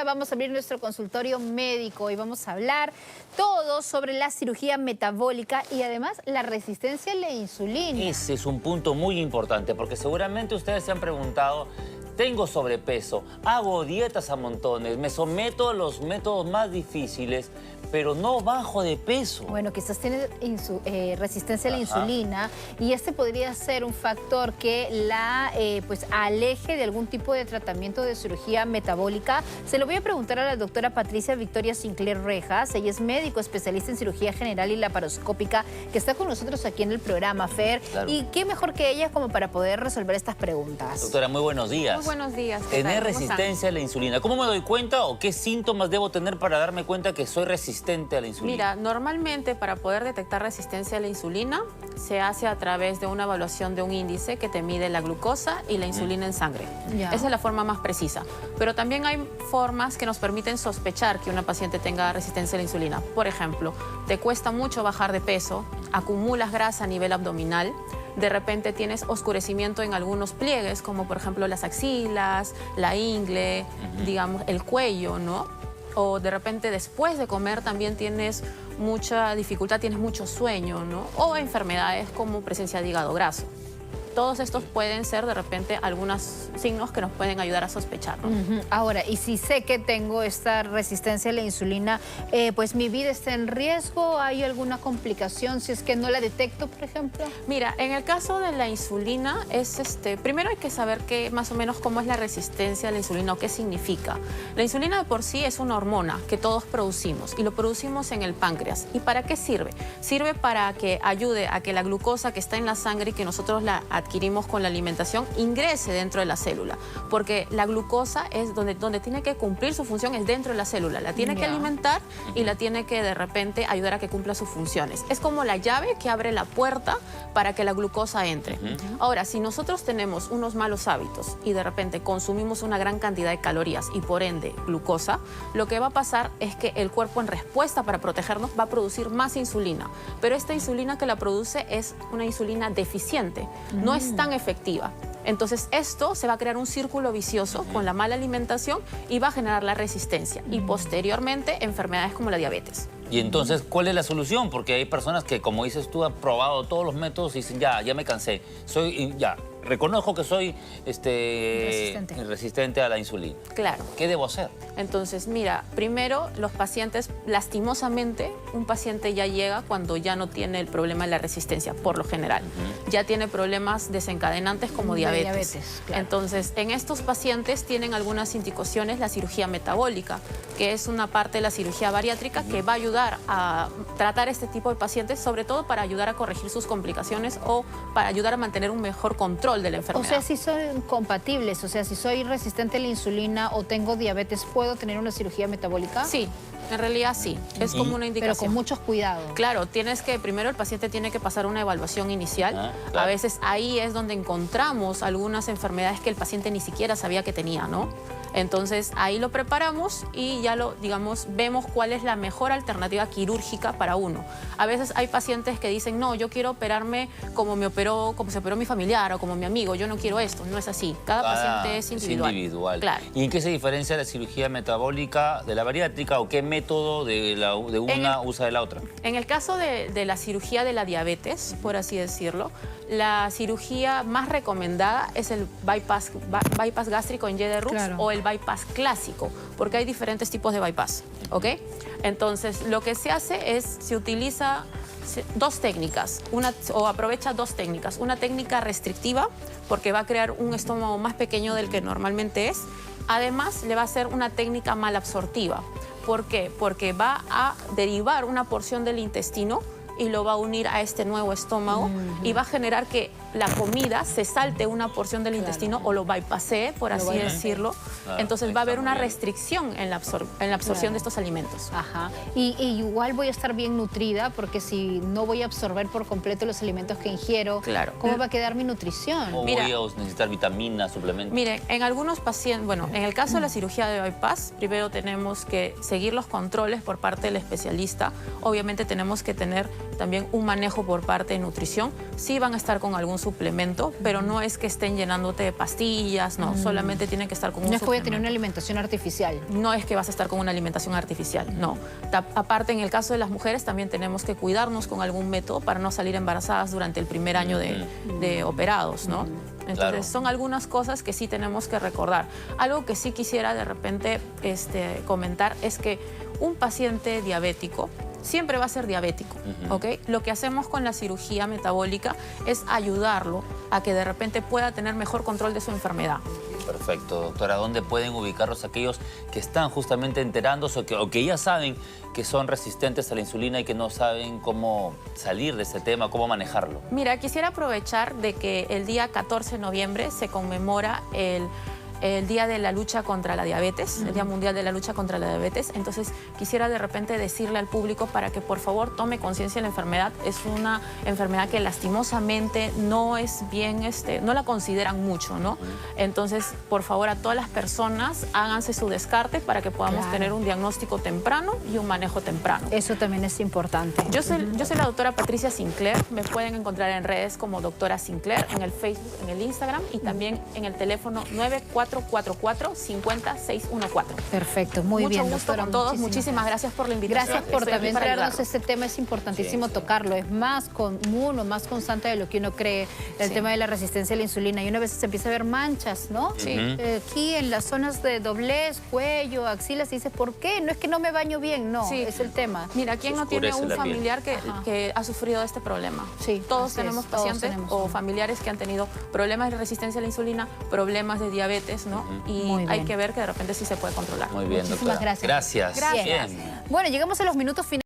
vamos a abrir nuestro consultorio médico y vamos a hablar todo sobre la cirugía metabólica y además la resistencia a la insulina. Ese es un punto muy importante porque seguramente ustedes se han preguntado: tengo sobrepeso, hago dietas a montones, me someto a los métodos más difíciles, pero no bajo de peso. Bueno, quizás tiene resistencia a la insulina y este podría ser un factor que la pues aleje de algún tipo de tratamiento de cirugía metabólica. Se lo voy a preguntar a la doctora Patricia Victoria Sinclair Rejas. Ella es médico especialista en cirugía general y laparoscópica que está con nosotros aquí en el programa, Fer. Claro. Y qué mejor que ella como para poder resolver estas preguntas. Doctora, muy buenos días. Muy buenos días. Tener resistencia a la insulina. ¿Cómo me doy cuenta o qué síntomas debo tener para darme cuenta que soy resistente a la insulina? Mira, normalmente para poder detectar resistencia a la insulina se hace a través de una evaluación de un índice que te mide la glucosa y la insulina en sangre. Ya. Esa es la forma más precisa. Pero también hay formas que nos permiten sospechar que una paciente tenga resistencia a la insulina. Por ejemplo, te cuesta mucho bajar de peso, acumulas grasa a nivel abdominal, de repente tienes oscurecimiento en algunos pliegues, como por ejemplo las axilas, la ingle, digamos, el cuello, ¿no? O de repente después de comer también tienes mucha dificultad, tienes mucho sueño, ¿no? O enfermedades como presencia de hígado graso. Todos estos pueden ser de repente algunos signos que nos pueden ayudar a sospechar, ¿no? Ahora, y si sé que tengo esta resistencia a la insulina, pues mi vida está en riesgo, ¿hay alguna complicación si es que no la detecto, por ejemplo? Mira, en el caso de la insulina, primero hay que saber más o menos cómo es la resistencia a la insulina o qué significa. La insulina de por sí es una hormona que todos producimos y lo producimos en el páncreas. ¿Y para qué sirve? Sirve para que ayude a que la glucosa que está en la sangre y que nosotros la adquirimos con la alimentación ingrese dentro de la célula, porque la glucosa es donde tiene que cumplir su función, es dentro de la célula, la tiene que alimentar y la tiene que de repente ayudar a que cumpla sus funciones. Es como la llave que abre la puerta para que la glucosa entre. Ahora, si nosotros tenemos unos malos hábitos y de repente consumimos una gran cantidad de calorías y por ende glucosa, lo que va a pasar es que el cuerpo en respuesta para protegernos va a producir más insulina, pero esta insulina que la produce es una insulina deficiente, no es tan efectiva. Entonces esto se va a crear un círculo vicioso con la mala alimentación y va a generar la resistencia y posteriormente enfermedades como la diabetes. Y entonces, ¿cuál es la solución? Porque hay personas que, como dices tú, han probado todos los métodos y dicen: ya me cansé, reconozco que soy resistente a la insulina. Claro. ¿Qué debo hacer? Entonces, mira, primero los pacientes, lastimosamente, un paciente ya llega cuando ya no tiene el problema de la resistencia, por lo general. Ya tiene problemas desencadenantes como diabetes. Claro. Entonces, en estos pacientes tienen algunas indicaciones la cirugía metabólica, que es una parte de la cirugía bariátrica que va a ayudar a tratar este tipo de pacientes, sobre todo para ayudar a corregir sus complicaciones o para ayudar a mantener un mejor control de la enfermedad. O sea, si son compatibles, o sea, si soy resistente a la insulina o tengo diabetes, ¿puedo tener una cirugía metabólica? Sí, en realidad sí, es como una indicación. Pero con muchos cuidados. Claro, primero el paciente tiene que pasar una evaluación inicial. Claro. A veces ahí es donde encontramos algunas enfermedades que el paciente ni siquiera sabía que tenía, ¿no? Entonces ahí lo preparamos y ya vemos cuál es la mejor alternativa quirúrgica para uno. A veces hay pacientes que dicen: no, yo quiero operarme como se operó mi familiar o como mi amigo, yo no quiero esto. No es así, cada paciente es individual. Claro. ¿Y en qué se diferencia la cirugía metabólica de la bariátrica o qué método de una usa de la otra? En el caso de la cirugía de la diabetes, por así decirlo, la cirugía más recomendada es el bypass gástrico en Y de Rux o el bypass clásico, porque hay diferentes tipos de bypass, ¿ok? Entonces, lo que se hace es, se utiliza dos técnicas, aprovecha dos técnicas. Una técnica restrictiva, porque va a crear un estómago más pequeño del que normalmente es. Además, le va a hacer una técnica malabsortiva. ¿Por qué? Porque va a derivar una porción del intestino y lo va a unir a este nuevo estómago y va a generar que la comida se salte una porción del intestino o lo bypassee, por así decirlo. Entonces va a haber una restricción en la absorción de estos alimentos. Ajá. Y igual voy a estar bien nutrida, porque si no voy a absorber por completo los alimentos que ingiero, ¿cómo va a quedar mi nutrición? ¿O voy a necesitar vitaminas, suplementos? Miren, en algunos pacientes, en el caso de la cirugía de bypass, primero tenemos que seguir los controles por parte del especialista. Obviamente tenemos que tener también un manejo por parte de nutrición. Sí van a estar con algún suplemento, pero no es que estén llenándote de pastillas, no, solamente tienen que estar con un No es que voy a suplemento. tener una alimentación artificial. No es que vas a estar con una alimentación artificial, no. Aparte, en el caso de las mujeres, también tenemos que cuidarnos con algún método para no salir embarazadas durante el primer año de operados, ¿no? Entonces, Claro. son algunas cosas que sí tenemos que recordar. Algo que sí quisiera de repente comentar es que un paciente diabético siempre va a ser diabético, ¿ok? Lo que hacemos con la cirugía metabólica es ayudarlo a que de repente pueda tener mejor control de su enfermedad. Perfecto, doctora. ¿Dónde pueden ubicarlos aquellos que están justamente enterándose o que ya saben que son resistentes a la insulina y que no saben cómo salir de ese tema, cómo manejarlo? Mira, quisiera aprovechar de que el día 14 de noviembre se conmemora el Día de la Lucha contra la Diabetes, el Día Mundial de la Lucha contra la Diabetes. Entonces, quisiera de repente decirle al público para que por favor tome conciencia de la enfermedad. Es una enfermedad que lastimosamente no es bien, no la consideran mucho, ¿no? Entonces, por favor, a todas las personas, háganse su descarte para que podamos tener un diagnóstico temprano y un manejo temprano. Eso también es importante. Yo soy la doctora Patricia Sinclair. Me pueden encontrar en redes como doctora Sinclair, en el Facebook, en el Instagram y también en el teléfono 9444-50614. Perfecto, muy bien, Mucho gusto doctora. con todos. Muchísimas gracias por la invitación. Gracias por Estoy aquí también para traernos ayudarlos. este tema. Es importantísimo tocarlo. Es más común o más constante de lo que uno cree, el tema de la resistencia a la insulina. Y una vez se empieza a ver manchas, ¿no? Sí. Aquí en las zonas de doblez, cuello, axilas, y dices, ¿por qué? No es que no me baño bien, no, Sí. es el tema. Mira, ¿quién no tiene oscurece un la piel. familiar que ha sufrido de este problema? Sí, Todos así tenemos es, todos pacientes tenemos o uno. familiares que han tenido problemas de resistencia a la insulina, problemas de diabetes, ¿no? Y Muy hay bien. que ver que de repente sí se puede controlar. Muy bien, Muchísimas doctora. gracias. Gracias. Bien. Bien. Bueno, llegamos a los minutos finales.